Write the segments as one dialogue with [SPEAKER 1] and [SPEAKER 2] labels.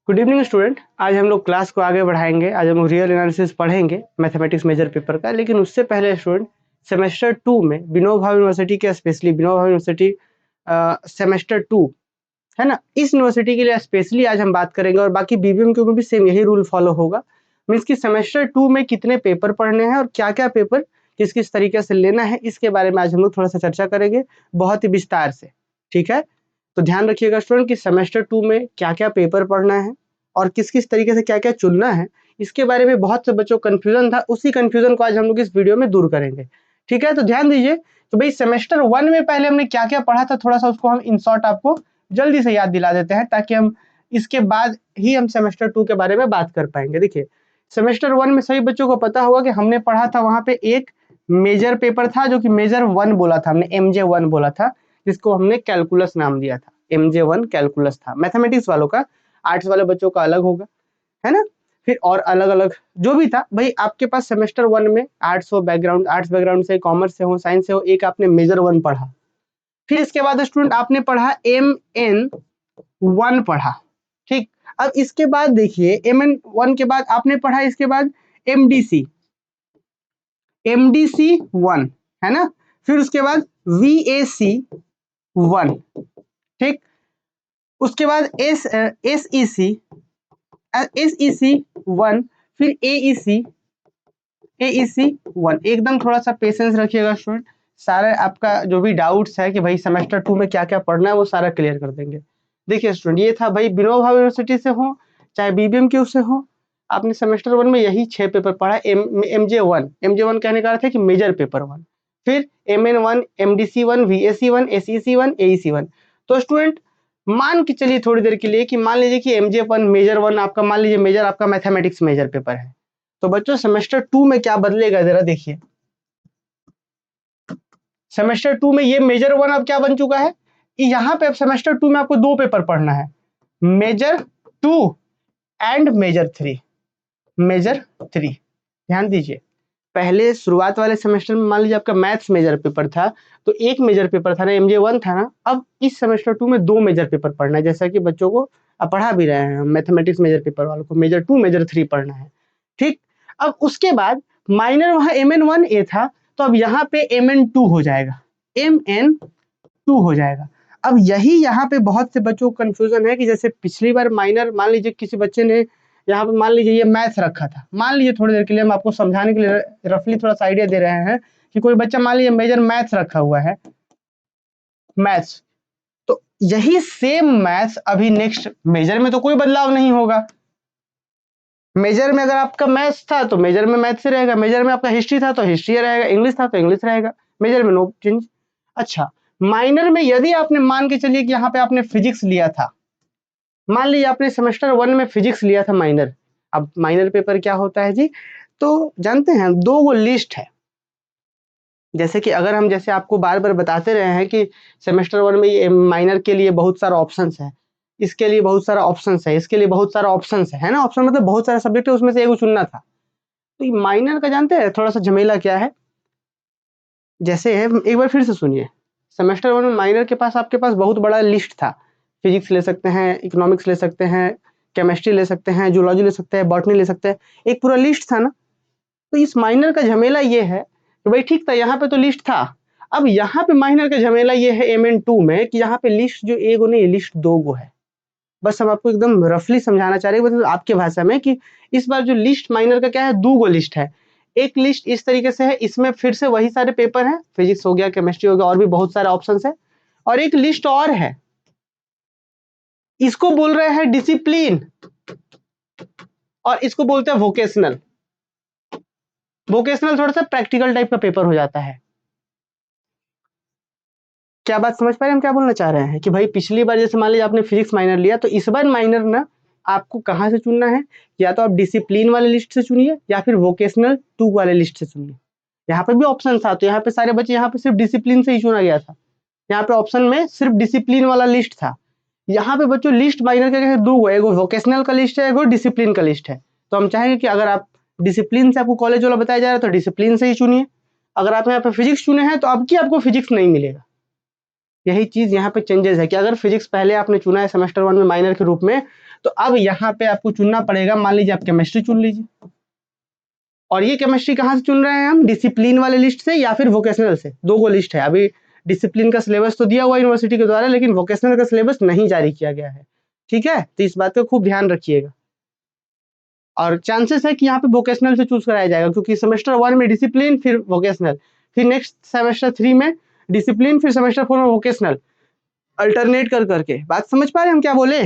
[SPEAKER 1] Good evening student. आज हम लोग क्लास को आगे बढ़ाएंगे। आज हम लोग रियल एनालिसिस पढ़ेंगे मैथमेटिक्स मेजर पेपर का। लेकिन उससे पहले स्टूडेंट सेमेस्टर 2 में विनोबा भावे यूनिवर्सिटी के specially Vinoba Bhave university semester 2 है ना, इस यूनिवर्सिटी के लिए स्पेशली आज हम बात करेंगे। और बाकी बीबीएम के में भी सेम यही रूल फॉलो होगा। मीन्स कि सेमेस्टर 2 में कितने पेपर पढ़ने हैं और क्या क्या पेपर किस किस तरीके से लेना है, इसके बारे में आज हम लोग थोड़ा सा चर्चा करेंगे बहुत ही विस्तार से। ठीक है, तो ध्यान रखिएगा स्टूडेंट कि सेमेस्टर 2 में क्या क्या पेपर पढ़ना है और किस किस तरीके से क्या क्या चुनना है, इसके बारे में बहुत से बच्चों को कंफ्यूजन था। उसी कंफ्यूजन को आज हम लोग इस वीडियो में दूर करेंगे। ठीक है, तो ध्यान दीजिए। तो भाई सेमेस्टर 1 में पहले हमने क्या क्या पढ़ा था, थोड़ा सा उसको हम इन शॉर्ट आपको जल्दी से याद दिला देते हैं, ताकि हम इसके बाद ही हम सेमेस्टर 2 के बारे में बात कर पाएंगे। देखिए, सेमेस्टर 1 में सभी बच्चों को पता होगा कि हमने पढ़ा था, वहां पे एक मेजर पेपर था जो कि मेजर 1 बोला था हमने, MJ1 बोला था, जिसको हमने कैलकुलस नाम दिया था। MJ1 कैलकुलस था मैथमेटिक्स वालों का, आर्ट्स वाले बच्चों का अलग होगा, है ना। फिर और अलग अलग जो भी था भाई, आपके पास सेमेस्टर 1 में आर्ट्स हो बैकग्राउंड, आर्ट्स बैकग्राउंड से, कॉमर्स से हो, साइंस से हो, एक आपने मेजर 1 पढ़ा। फिर इसके बाद स्टूडेंट आपने पढ़ा MN1 पढ़ा। ठीक, अब इसके बाद देखिए MN1 के बाद आपने पढ़ा इसके बाद MDC1 है ना। फिर उसके बाद VAC1। ठीक, उसके बाद SEC1, फिर AEC1। एकदम थोड़ा सा पेशेंस रखिएगा स्टूडेंट, सारा आपका जो भी डाउट्स है कि भाई सेमेस्टर 2 में क्या क्या पढ़ना है वो सारा क्लियर कर देंगे। देखिए स्टूडेंट, ये था भाई विनोबा भावे यूनिवर्सिटी से हो चाहे बीबीएम के उससे हो, आपने सेमेस्टर 1 में यही 6 पेपर पढ़ा। MJ1 कहने का अर्थ है कि मेजर पेपर 1। फिर MN1, MDC1, VAC1, SEC1, AEC1। तो स्टूडेंट मान के चलिए थोड़ी देर के लिए कि मान लीजिए कि MJ1 मेजर 1 आपका, मान लीजिए मेजर आपका मैथमेटिक्स मेजर पेपर है। तो बच्चों सेमेस्टर 2 में क्या बदलेगा जरा देखिए। सेमेस्टर 2 में ये मेजर 1 अब क्या बन चुका है, यहाँ पे अब सेमेस्टर 2 में आपको 2 पेपर पढ़ना है, मेजर 2 एंड मेजर 3। मेजर 3 ध्यान दीजिए, पहले शुरुआत वाले सेमेस्टर में मान लीजिए आपका मैथ्स मेजर पेपर था, तो एक मेजर पेपर था ना, MJ1 था ना। अब इस सेमेस्टर 2 में 2 मेजर पेपर पढ़ना है, जैसा कि बच्चों को अब पढ़ा भी रहे हैं मैथमेटिक्स मेजर पेपर वालों को, मेजर 2 मेजर 3 पढ़ना है। ठीक, अब उसके बाद माइनर वहां MN1A था, तो अब यहाँ पे MN2 हो जाएगा, MN2 हो जाएगा। अब यही यहाँ पे बहुत से बच्चों को कंफ्यूजन है कि जैसे पिछली बार माइनर, मान लीजिए किसी बच्चे ने यहाँ पे मान लीजिए ये मैथ्स रखा था, मान लीजिए थोड़ी देर के लिए हम आपको समझाने के लिए रफली थोड़ा सा आइडिया दे रहे हैं कि कोई बच्चा मान लीजिए मेजर मैथ्स रखा हुआ है, मैथ्स, तो यही सेम मैथ्स अभी नेक्स्ट मेजर में तो कोई बदलाव नहीं होगा। मेजर में अगर आपका मैथ्स था तो मेजर में मैथ्स ही रहेगा, मेजर में आपका हिस्ट्री था तो हिस्ट्री रहेगा, इंग्लिश था तो इंग्लिश रहेगा, मेजर में नो चेंज। अच्छा, माइनर में यदि आपने मान के चलिए कि यहाँ पे आपने फिजिक्स लिया था, मान लीजिए आपने सेमेस्टर 1 में फिजिक्स लिया था माइनर। अब माइनर पेपर क्या होता है जी, तो जानते हैं 2 गो लिस्ट है। जैसे कि अगर हम जैसे आपको बार बार बताते रहे हैं कि सेमेस्टर 1 में ये माइनर के लिए बहुत सारा ऑप्शंस है, इसके लिए बहुत सारा ऑप्शंस है, इसके लिए बहुत सारा ऑप्शंस है ना। ऑप्शन मतलब बहुत सारा सब्जेक्ट है, उसमें से एगो चुनना था। तो ये माइनर का जानते हैं थोड़ा सा झमेला क्या है, जैसे है एक बार फिर से सुनिए। सेमेस्टर 1 में माइनर के पास आपके पास बहुत बड़ा लिस्ट था, फिजिक्स ले सकते हैं, इकोनॉमिक्स ले सकते हैं, केमिस्ट्री ले सकते हैं, जूलॉजी ले सकते हैं, बॉटनी ले सकते हैं, एक पूरा लिस्ट था ना। तो इस माइनर का झमेला ये है कि भाई ठीक था, यहाँ पे तो लिस्ट था। अब यहाँ पे माइनर का झमेला ये है MN2 में कि यहाँ पे लिस्ट जो एगो नहीं, लिस्ट 2 गो है। बस हम आपको एकदम रफली समझाना चाह रहे हैं मतलब आपके भाषा में कि इस बार जो लिस्ट माइनर का क्या है, 2 गो लिस्ट है। एक लिस्ट इस तरीके से है, इसमें फिर से वही सारे पेपर हैं, फिजिक्स हो गया, केमिस्ट्री हो गया, और भी बहुत सारे ऑप्शन है। और एक लिस्ट और है, इसको बोल रहे हैं डिसिप्लिन और इसको बोलते हैं वोकेशनल। वोकेशनल थोड़ा सा प्रैक्टिकल टाइप का पेपर हो जाता है। क्या बात समझ पा रहे हैं हम क्या बोलना चाह रहे हैं कि भाई पिछली बार जैसे मान लीजिए आपने फिजिक्स माइनर लिया, तो इस बार माइनर ना आपको कहाँ से चुनना है, या तो आप डिसिप्लिन वाले लिस्ट से चुनिए या फिर वोकेशनल 2 वाले लिस्ट से चुनिए। यहाँ पे भी ऑप्शन था, तो यहाँ पे सारे बच्चे यहाँ पे सिर्फ डिसिप्लिन से ही चुना गया था। यहाँ पे ऑप्शन में सिर्फ डिसिप्लिन वाला लिस्ट था। यहाँ पे बच्चों लिस्ट माइनर का है 2 गो, एगो वोकेशनल का लिस्ट है, एगो डिसिप्लिन का लिस्ट है। तो हम चाहेंगे कि अगर आप डिसिप्लिन से आपको कॉलेज वाला बताया जा रहा है तो डिसिप्लिन से ही चुनिए। अगर आप यहाँ पे फिजिक्स चुने हैं तो अब की आपको फिजिक्स नहीं मिलेगा। यही चीज यहाँ पे चेंजेस है कि अगर फिजिक्स पहले आपने चुना है सेमेस्टर 1 में माइनर के रूप में, तो अब यहाँ पे आपको चुनना पड़ेगा, मान लीजिए आप केमिस्ट्री चुन लीजिए, और ये केमिस्ट्री कहाँ से चुन रहे हैं हम, डिसिप्लिन वाले लिस्ट से या फिर वोकेशनल से, दो गो लिस्ट है। अभी डिसिप्लिन का सिलेबस तो दिया हुआ यूनिवर्सिटी के द्वारा, लेकिन वोकेशनल का सिलेबस नहीं जारी किया गया है, ठीक है, तो इस बात का खूब ध्यान रखिएगा। और चांसेस है कि यहाँ पे वोकेशनल से चूज कराया जाएगा, क्योंकि सेमेस्टर 1 में डिसिप्लिन फिर वोकेशनल, फिर नेक्स्ट सेमेस्टर 3 में डिसिप्लिन, फिर सेमेस्टर 4 में वोकेशनल, अल्टरनेट कर करके। बात समझ पा रहे हैं हम क्या बोले?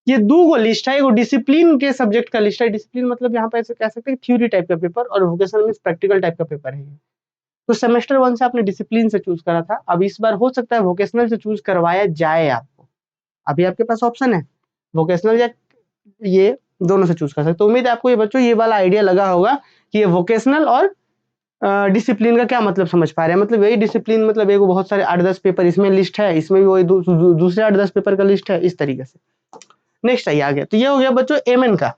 [SPEAKER 1] ये दो गो लिस्ट है, एगो डिसिप्लिन के सब्जेक्ट का लिस्ट है, डिसिप्लिन मतलब यहाँ पे ऐसे कह सकते हैं थ्योरी टाइप का पेपर, और वोकेशनल मींस प्रैक्टिकल टाइप का पेपर है। तो सेमेस्टर 1 से आपने डिसिप्लिन से चूज करा था, अब इस बार हो सकता है वोकेशनल से चूज करवाया जाए आपको। अभी आपके पास ऑप्शन है वोकेशनल या ये दोनों से चूज कर सकते। तो उम्मीद है आपको ये बच्चों ये वाला आइडिया लगा होगा कि ये वोकेशनल और डिसिप्लिन का क्या मतलब समझ पा रहे हैं। मतलब यही डिसिप्लिन मतलब एक बहुत सारे 8-10 पेपर इसमें लिस्ट है, इसमें भी वही दूसरे 8-10 पेपर का लिस्ट है, इस तरीके से। नेक्स्ट आइए आगे। तो ये हो गया बच्चों एमएन का,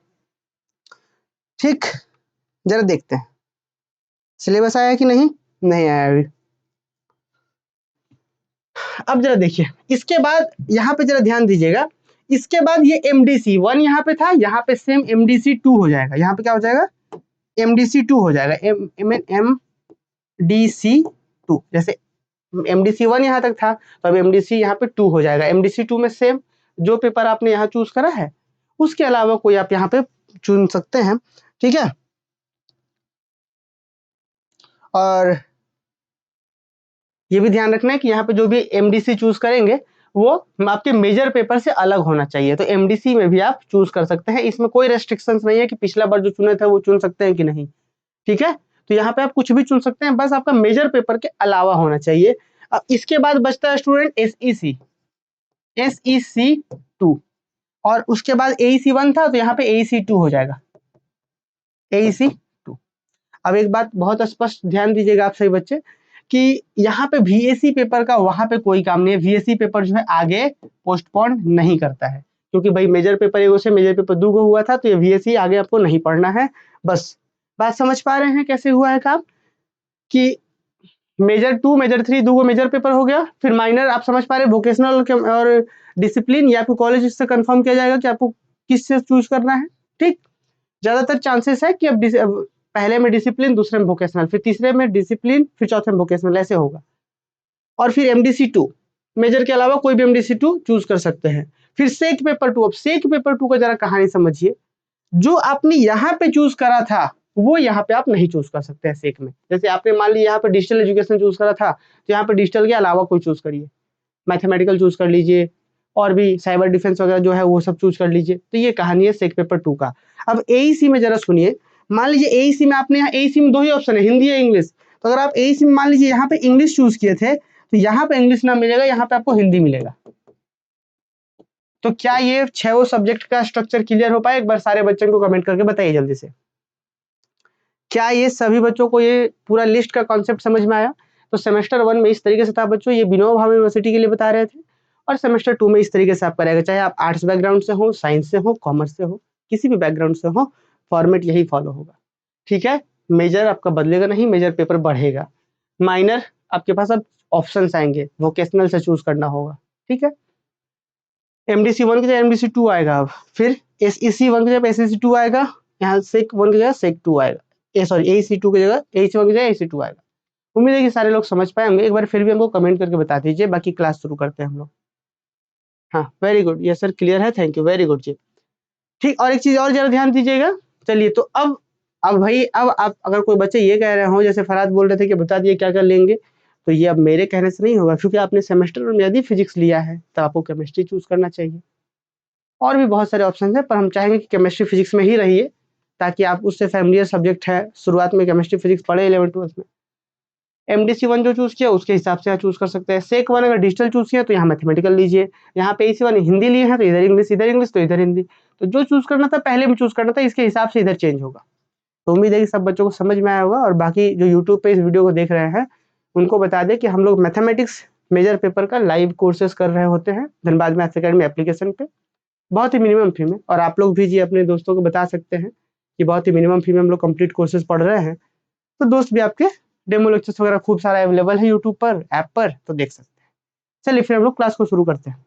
[SPEAKER 1] ठीक। जरा देखते हैं सिलेबस आया कि नहीं, नहीं आया अभी। अब जरा देखिए इसके बाद यहाँ पे जरा ध्यान दीजिएगा, इसके बाद ये MDC 1 यहाँ पे था, यहाँ पे सेम MDC 2 हो जाएगा। यहाँ पे क्या हो जाएगा, MDC 2 हो जाएगा, MDC 2। जैसे MDC 1 यहाँ तक था, तो अब MDC यहाँ पे 2 हो जाएगा। MDC 2 में सेम जो पेपर आपने यहाँ चूज करा है उसके अलावा कोई आप यहाँ पे चुन सकते हैं, ठीक है। और ये भी ध्यान रखना है कि यहाँ पे जो भी MDC चूज करेंगे वो आपके मेजर पेपर से अलग होना चाहिए। तो MDC में भी आप चूज कर सकते हैं, इसमें कोई रेस्ट्रिक्शंस नहीं है कि पिछला बार जो चुने थे वो चुन सकते हैं कि नहीं, ठीक है। तो यहाँ पे आप कुछ भी चुन सकते हैं, बस आपका मेजर पेपर के अलावा होना चाहिए। अब इसके बाद बचता है स्टूडेंट SEC 2, और उसके बाद AEC 1 था, तो यहाँ पे AEC 2 हो जाएगा, AEC 2। अब एक बात बहुत स्पष्ट ध्यान दीजिएगा आप सभी बच्चे कि यहाँ पे VAC पेपर का वहां पे कोई काम नहीं है। VAC पेपर जो है आगे पोस्टपोन नहीं करता है, क्योंकि भाई मेजर पेपर एगो से मेजर पेपर 2 गो हुआ था, तो ये VAC आगे आपको नहीं पढ़ना है। बस बात समझ पा रहे हैं कैसे हुआ है काम, कि मेजर 2 मेजर 3 दो मेजर पेपर हो गया, फिर माइनर आप समझ पा रहे हैं वोकेशनल और डिसिप्लिन, या आपको कॉलेज इससे कंफर्म किया जाएगा कि आपको किस से चूज करना है, ठीक। ज्यादातर चांसेस है कि अब पहले में डिसिप्लिन, दूसरे में वोकेशनल, फिर तीसरे में डिसिप्लिन, फिर चौथे में वोकेशनल, ऐसे होगा। और फिर MDC 2 मेजर के अलावा कोई भी MDC 2 चूज कर सकते हैं। फिर सेक पेपर 2, अब सेक पेपर 2 का जरा कहानी समझिए। जो आपने यहाँ पे चूज करा था वो यहाँ पे आप नहीं चूज कर सकते हैं सेक में। जैसे आपने मान ली यहाँ पे डिजिटल एजुकेशन चूज करा था, तो यहाँ पे डिजिटल के अलावा कोई चूज करिए, मैथमेटिकल चूज कर लीजिए, और भी साइबर डिफेंस वगैरह जो है वो सब चूज कर लीजिए। तो ये कहानी है सेक पेपर 2 का। अब AEC में जरा सुनिए, मान लीजिए AEC में आपने यहाँ AEC में दो ही ऑप्शन है, हिंदी या इंग्लिश। तो अगर आप AEC में मान लीजिए यहाँ पे इंग्लिश चूज किए थे, तो यहाँ पे इंग्लिश ना मिलेगा, यहाँ पे आपको हिंदी मिलेगा। तो क्या ये 6 सब्जेक्ट का स्ट्रक्चर क्लियर हो पाए? एक बार सारे बच्चों को कमेंट करके बताइए जल्दी से, क्या ये सभी बच्चों को ये पूरा लिस्ट का कॉन्सेप्ट समझ में आया? तो सेमेस्टर 1 में इस तरीके से था बच्चों, ये विनोबा भावे यूनिवर्सिटी के लिए बता रहे थे, और सेमेस्टर 2 में इस तरीके से आप करेगा, चाहे आप आर्ट्स बैकग्राउंड से हो, साइंस से हो, कॉमर्स से हो, किसी भी बैकग्राउंड से हो, फॉर्मेट यही फॉलो होगा, ठीक है। मेजर आपका बदलेगा नहीं, मेजर पेपर बढ़ेगा। माइनर आपके पास अब ऑप्शन आएंगे, वोकेशनल से चूज करना होगा, ठीक है। MDC 1 की जगह MDC 2 आएगा। अब फिर SEC 1 की जगह SEC 2 आएगा, यहाँ सेक 1 की जगह सेक 2 आएगा, सॉरी AEC 2 की जगह AEC 1 की जगह AEC 2 आएगा। उम्मीद है कि सारे लोग समझ पाए होंगे। एक बार फिर भी हमको कमेंट करके बता दीजिए, बाकी क्लास शुरू करते हैं हम लोग। हाँ वेरी गुड, ये सर क्लियर है, थैंक यू, वेरी गुड जी, ठीक। और एक चीज और जरा ध्यान दीजिएगा। चलिए तो अब भाई अब आप अगर कोई बच्चे ये कह रहे हो, जैसे फरहाद बोल रहे थे कि बता दिए क्या क्या लेंगे, तो ये अब मेरे कहने से नहीं होगा, क्योंकि आपने सेमेस्टर में यदि फिजिक्स लिया है तो आपको केमिस्ट्री चूज करना चाहिए। और भी बहुत सारे ऑप्शन है, पर हम चाहेंगे कि केमिस्ट्री फिजिक्स में ही रहिए, ताकि आप उससे फैमिलियर सब्जेक्ट है, शुरुआत में केमिस्ट्री फिजिक्स पढ़े 11th-12th में। MDC 1 जो चूज किया उसके हिसाब से आप चूज कर सकते हैं। सेक 1 अगर डिजिटल चूज किया तो यहाँ मैथमेटिकल लीजिए, यहाँ पे AEC 1 हिंदी लिए हैं तो इधर इंग्लिश तो इधर हिंदी। तो जो चूज करना था पहले में चूज करना था, इसके हिसाब से इधर चेंज होगा। तो उम्मीद है कि सब बच्चों को समझ में आया होगा। और बाकी जो यूट्यूब पे इस वीडियो को देख रहे हैं उनको बता दें कि हम लोग मैथमेटिक्स मेजर पेपर का लाइव कोर्सेज कर रहे होते हैं धनबाद मैथ्स अकेडमी एप्लीकेशन पे, बहुत ही मिनिमम फी में। और आप लोग भी जी अपने दोस्तों को बता सकते हैं कि बहुत ही मिनिमम फी में हम लोग कंप्लीट कोर्सेज पढ़ रहे हैं। तो दोस्त भी आपके डेमो लेक्चर्स वगैरह खूब सारा अवेलेबल है यूट्यूब पर, ऐप पर, तो देख सकते हैं। चलिए फिर हम लोग क्लास को शुरू करते हैं।